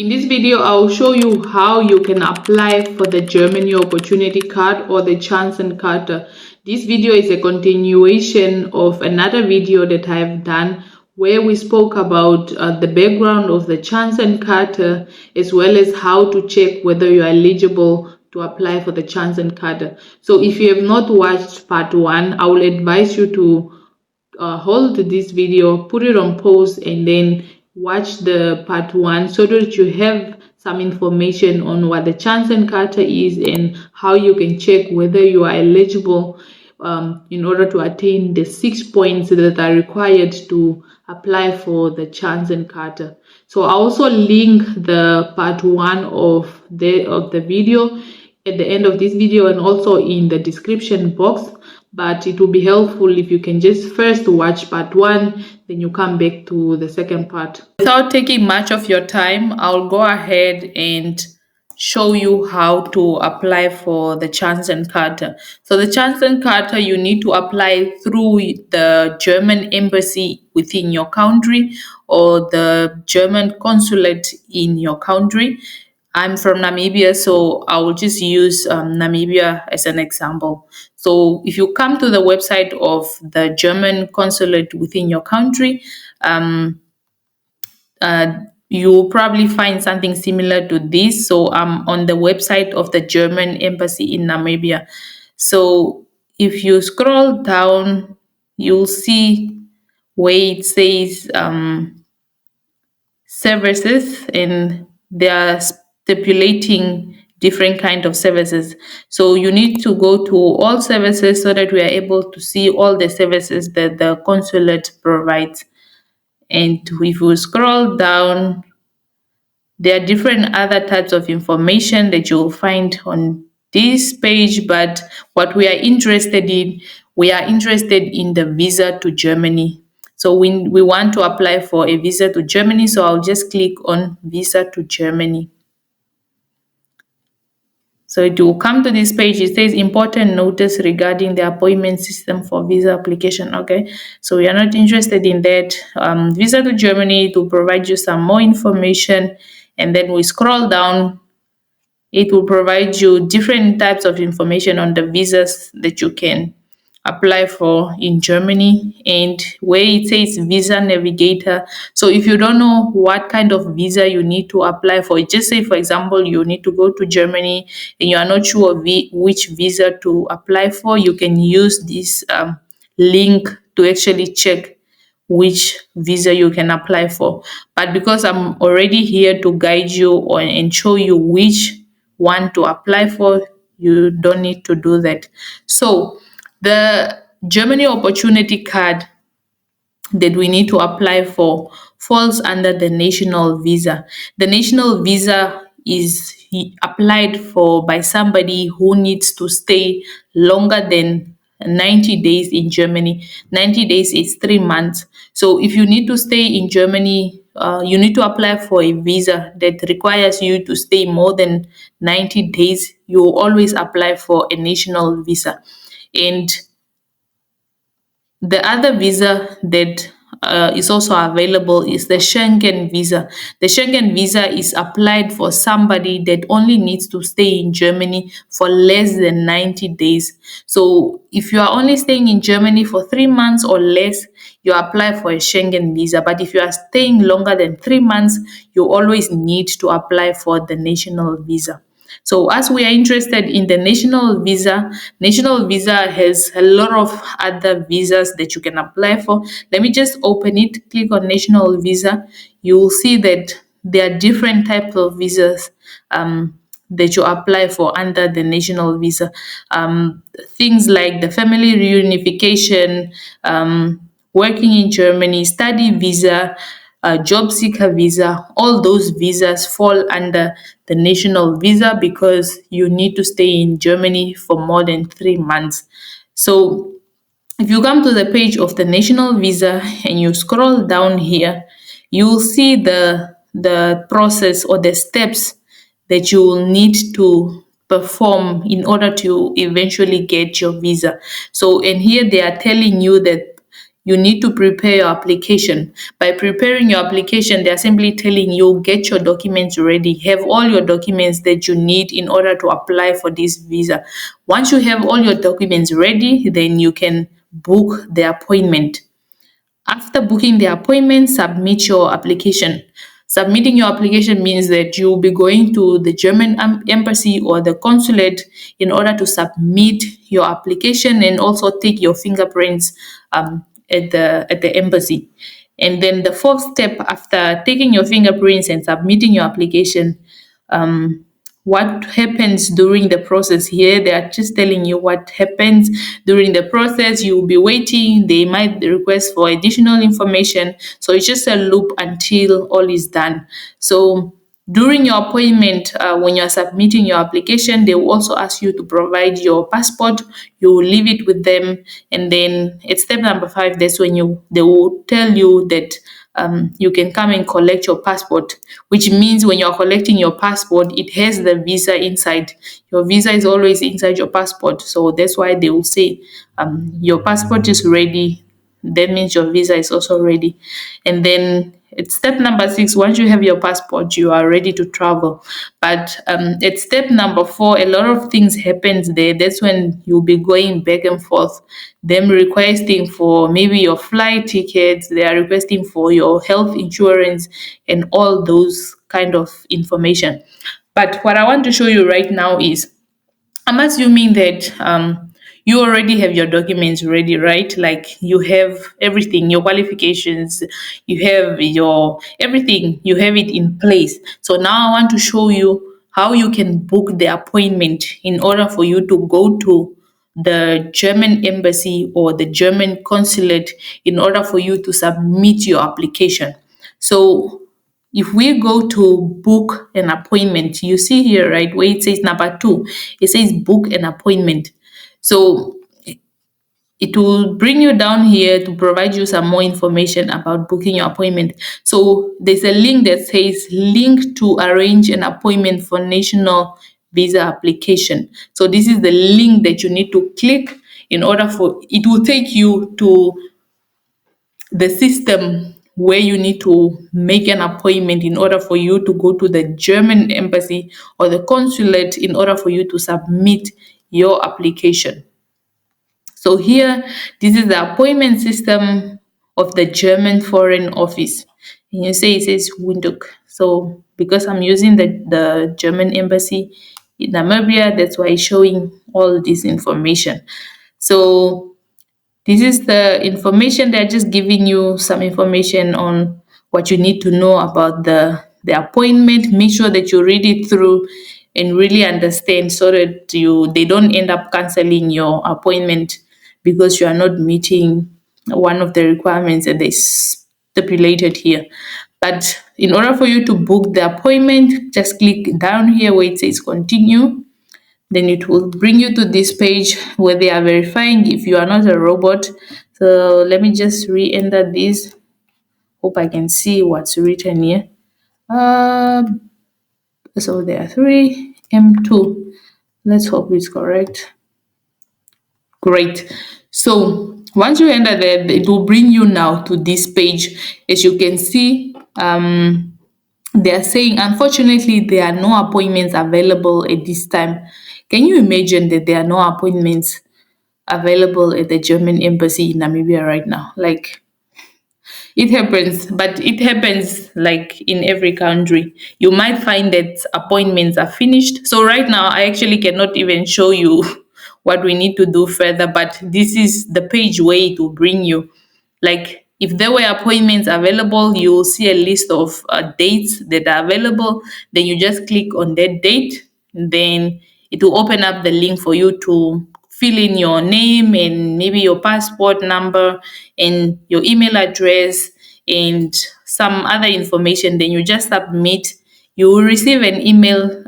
In this video, I'll show you how you can apply for the Germany Opportunity Card or the Chancenkarte. This video is a continuation of another video that I've done where we spoke about the background of the Chancenkarte as well as how to check whether you are eligible to apply for the Chancenkarte. So if you have not watched part 1, I will advise you to hold this video, put it on pause, and then watch the part 1 so that you have some information on what the Chancenkarte is and how you can check whether you are eligible in order to attain the 6 points that are required to apply for the Chancenkarte. So I also link the part 1 of the video at the end of this video and also in the description box. But it will be helpful if you can just first watch part 1, then you come back to the second part. Without taking much of your time, I'll go ahead and show you how to apply for the Chancenkarte. So the Chancenkarte, you need to apply through the German embassy within your country or the German consulate in your country. I'm from Namibia, so I will just use Namibia as an example. So if you come to the website of the German consulate within your country, you'll probably find something similar to this. So I'm on the website of the German embassy in Namibia. So if you scroll down, you'll see where it says services, and they are stipulating different kind of services. So you need to go to all services so that we are able to see all the services that the consulate provides. And if you scroll down, there are different other types of information that you'll find on this page, but what we are interested in the visa to Germany. So we want to apply for a visa to Germany, so I'll just click on visa to Germany. So it will come to this page. It says important notice regarding the appointment system for visa application. Okay, so we are not interested in that. Visa to Germany, to provide you some more information, and then we scroll down. It will provide you different types of information on the visas that you can apply for in Germany, and where it says visa navigator. So if you don't know what kind of visa you need to apply for, just say for example you need to go to Germany and you are not sure which visa to apply for, you can use this link to actually check which visa you can apply for. But because I'm already here to guide you and show you which one to apply for, you don't need to do that. So the Germany Opportunity Card that we need to apply for falls under the national visa. The national visa is applied for by somebody who needs to stay longer than 90 days in Germany. 90 days is 3 months. So if you need to stay in Germany, you need to apply for a visa that requires you to stay more than 90 days. You always apply for a national visa. And the other visa that is also available is the Schengen visa. The Schengen visa is applied for somebody that only needs to stay in Germany for less than 90 days. So if you are only staying in Germany for 3 months or less, you apply for a Schengen visa. But if you are staying longer than 3 months, you always need to apply for the national visa. So as we are interested in the national visa has a lot of other visas that you can apply for. Let me just open it, click on national visa. You will see that there are different types of visas that you apply for under the national visa. Things like the family reunification, working in Germany, study visa, job seeker visa, all those visas fall under the national visa because you need to stay in Germany for more than 3 months. So if you come to the page of the national visa and you scroll down here, you will see the process or the steps that you will need to perform in order to eventually get your visa. So, and here they are telling you that you need to prepare your application. By preparing your application, they're simply telling you get your documents ready, have all your documents that you need in order to apply for this visa. Once you have all your documents ready, then you can book the appointment. After booking the appointment, submit your application. Submitting your application means that you'll be going to the German embassy or the consulate in order to submit your application and also take your fingerprints at the embassy. And then the fourth step after taking your fingerprints and submitting your application, um, what happens during the process. Here they are just telling you what happens during the process. You will be waiting, they might request for additional information, so it's just a loop until all is done. So during your appointment, when you're submitting your application, they will also ask you to provide your passport. You will leave it with them, and then at step number 5, that's when they will tell you that you can come and collect your passport, which means when you're collecting your passport, it has the visa inside. Your visa is always inside your passport. So that's why they will say your passport is ready. That means your visa is also ready. And then it's step number 6. Once you have your passport, you are ready to travel. But at step number 4, a lot of things happens there. That's when you'll be going back and forth. Them requesting for maybe your flight tickets. They are requesting for your health insurance and all those kind of information. But what I want to show you right now is, I'm assuming that you already have your documents ready, right? Like you have everything, your qualifications, you have your everything, you have it in place. So now I want to show you how you can book the appointment in order for you to go to the German embassy or the German consulate in order for you to submit your application. So if we go to book an appointment, you see here, right, where it says number 2, it says book an appointment. So it will bring you down here to provide you some more information about booking your appointment. So there's a link that says link to arrange an appointment for national visa application. So this is the link that you need to click in order for it will take you to the system where you need to make an appointment in order for you to go to the German embassy or the consulate in order for you to submit your application. So here, this is the appointment system of the German Foreign Office. And you say it says Windhoek. So because I'm using the German embassy in Namibia, that's why it's showing all this information. So this is the information. They're just giving you some information on what you need to know about the appointment. Make sure that you read it through and really understand so that they don't end up canceling your appointment because you are not meeting one of the requirements that they stipulated here. But in order for you to book the appointment, just click down here where it says continue. Then it will bring you to this page where they are verifying if you are not a robot. So let me just re-enter this. Hope I can see what's written here. So there are 3 M2. Let's hope it's correct. Great. So once you enter there, it will bring you now to this page. As you can see, they are saying, unfortunately, there are no appointments available at this time. Can you imagine that there are no appointments available at the German embassy in Namibia right now? Like, it happens, but it happens like in every country. You might find that appointments are finished. So right now, I actually cannot even show you what we need to do further, but this is the page where it will bring you. Like if there were appointments available, you will see a list of dates that are available. Then you just click on that date. Then it will open up the link for you to fill in your name and maybe your passport number and your email address and some other information. Then you just submit. You will receive an email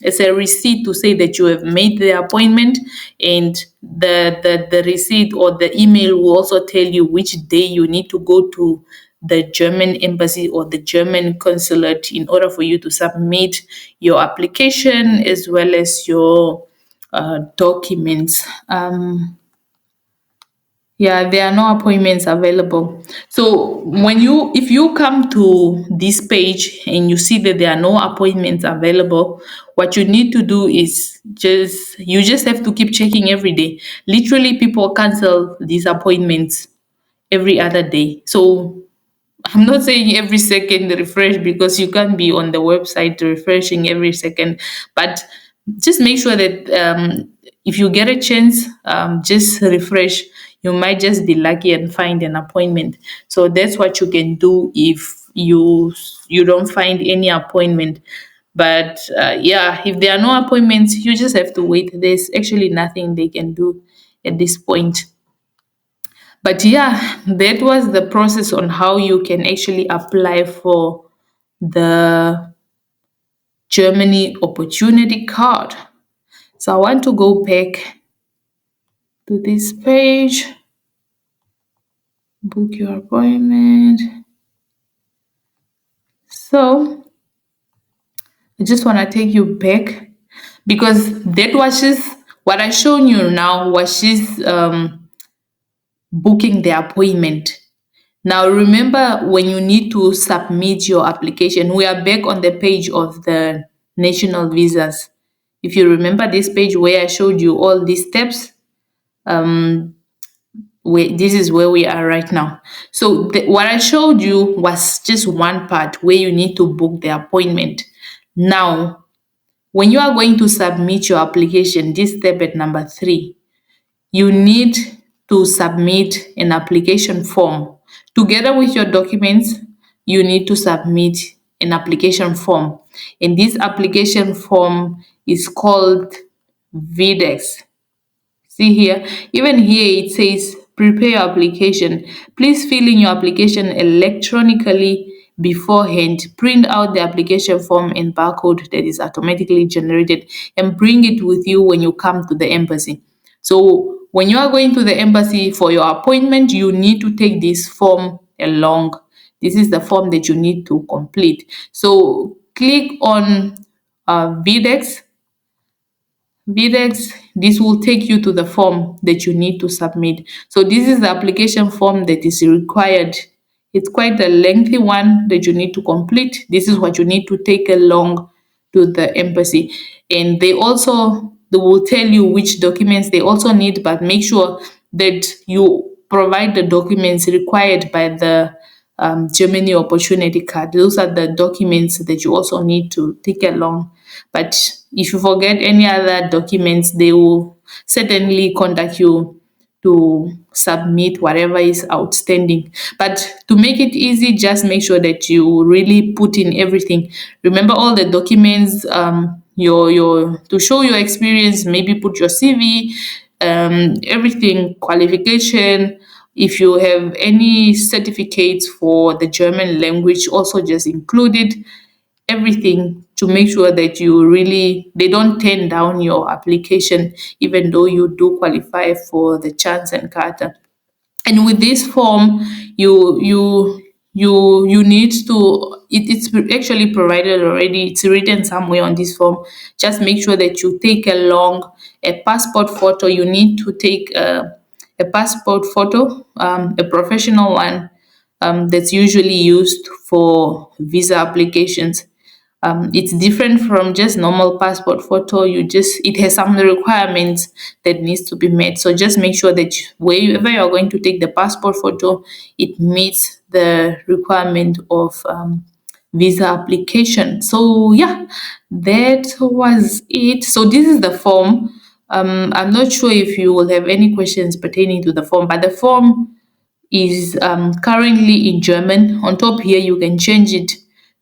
as a receipt to say that you have made the appointment, and the receipt or the email will also tell you which day you need to go to the German embassy or the German consulate in order for you to submit your application as well as your documents. Yeah, there are no appointments available. So if you come to this page and you see that there are no appointments available, what you need to do is just have to keep checking every day. Literally, people cancel these appointments every other day. So I'm not saying every second refresh, because you can't be on the website refreshing every second, but just make sure that if you get a chance, just refresh. You might just be lucky and find an appointment. So that's what you can do if you don't find any appointment. But yeah, if there are no appointments, you just have to wait. There's actually nothing they can do at this point. But yeah, that was the process on how you can actually apply for the Germany opportunity card. So I want to go back to this page, book your appointment. So I just want to take you back, because that was just what I shown you now was just booking the appointment. Now remember, when you need to submit your application, we are back on the page of the national visas. If you remember this page where I showed you all these steps, this is where we are right now. So what I showed you was just one part where you need to book the appointment. Now, when you are going to submit your application, this step at number 3, you need to submit an application form. Together with your documents, you need to submit an application form. And this application form is called VDEX. See here, even here it says prepare your application. Please fill in your application electronically beforehand. Print out the application form and barcode that is automatically generated and bring it with you when you come to the embassy. So when you are going to the embassy for your appointment, you need to take this form along. This is the form that you need to complete. So click on VDEX. VDEX, this will take you to the form that you need to submit. So this is the application form that is required. It's quite a lengthy one that you need to complete. This is what you need to take along to the embassy. And they will tell you which documents they also need, but make sure that you provide the documents required by the Germany opportunity card. Those are the documents that you also need to take along. But if you forget any other documents, they will certainly contact you to submit whatever is outstanding. But to make it easy, just make sure that you really put in everything. Remember all the documents, your to show your experience, maybe put your CV, everything, qualification. If you have any certificates for the German language, also just include it, everything, to make sure that they don't turn down your application even though you do qualify for the chance and Carter. And with this form, you need to it's actually provided already. It's written somewhere on this form. Just make sure that you take along a passport photo. You need to take a passport photo, a professional one, that's usually used for visa applications. It's different from just normal passport photo. It has some requirements that needs to be met. So just make sure that wherever you're going to take the passport photo, it meets the requirement of visa application. So yeah, that was it. So this is the form. I'm not sure if you will have any questions pertaining to the form, but the form is currently in German. On top here, you can change it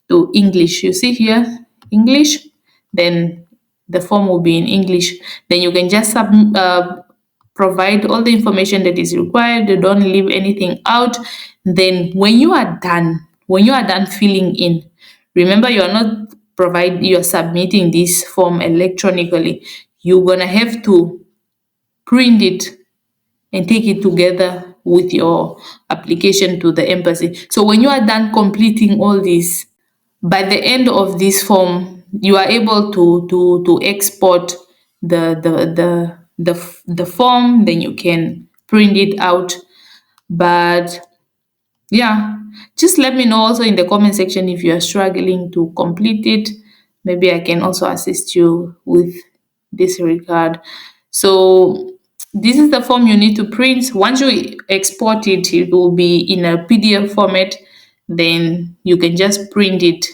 to English. You see here, English, then the form will be in English. Then you can just provide all the information that is required. You don't leave anything out. Then when you are done filling in, remember you are submitting this form electronically. You're gonna have to print it and take it together with your application to the embassy. So when you are done completing all this, by the end of this form, you are able to export the form. Then you can print it out. But yeah, just let me know also in the comment section if you are struggling to complete it. Maybe I can also assist you with this regard. So this is the form you need to print. Once you export it, it will be in a PDF format. Then you can just print it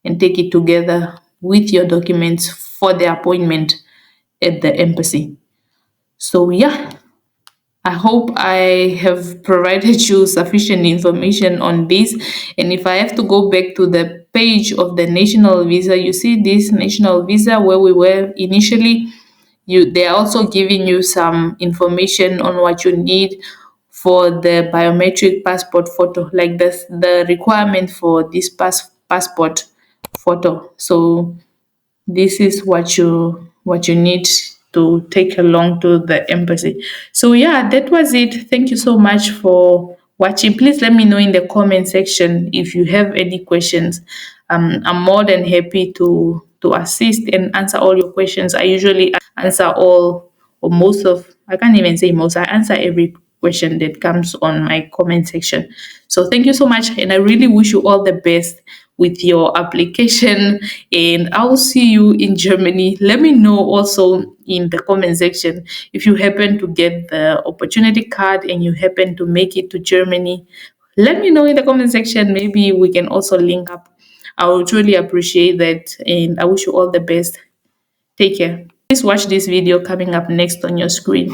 and take it together with your documents for the appointment at the embassy. So yeah, I hope I have provided you sufficient information on this. And if I have to go back to the page of the national visa, you see this national visa where we were initially, they are also giving you some information on what you need for the biometric passport photo, like the requirement for this passport photo. So this is what you need to take along to the embassy. So yeah, that was it. Thank you so much for watching. Please let me know in the comment section if you have any questions. I'm more than happy to assist and answer all your questions. I usually answer all or most of, I can't even say most, I answer every question that comes on my comment section. So thank you so much, and I really wish you all the best with your application, and I will see you in Germany. Let me know also in the comment section if you happen to get the opportunity card and you happen to make it to Germany. Let me know in the comment section. Maybe we can also link up. I would truly appreciate that, and I wish you all the best. Take care. Please watch this video coming up next on your screen.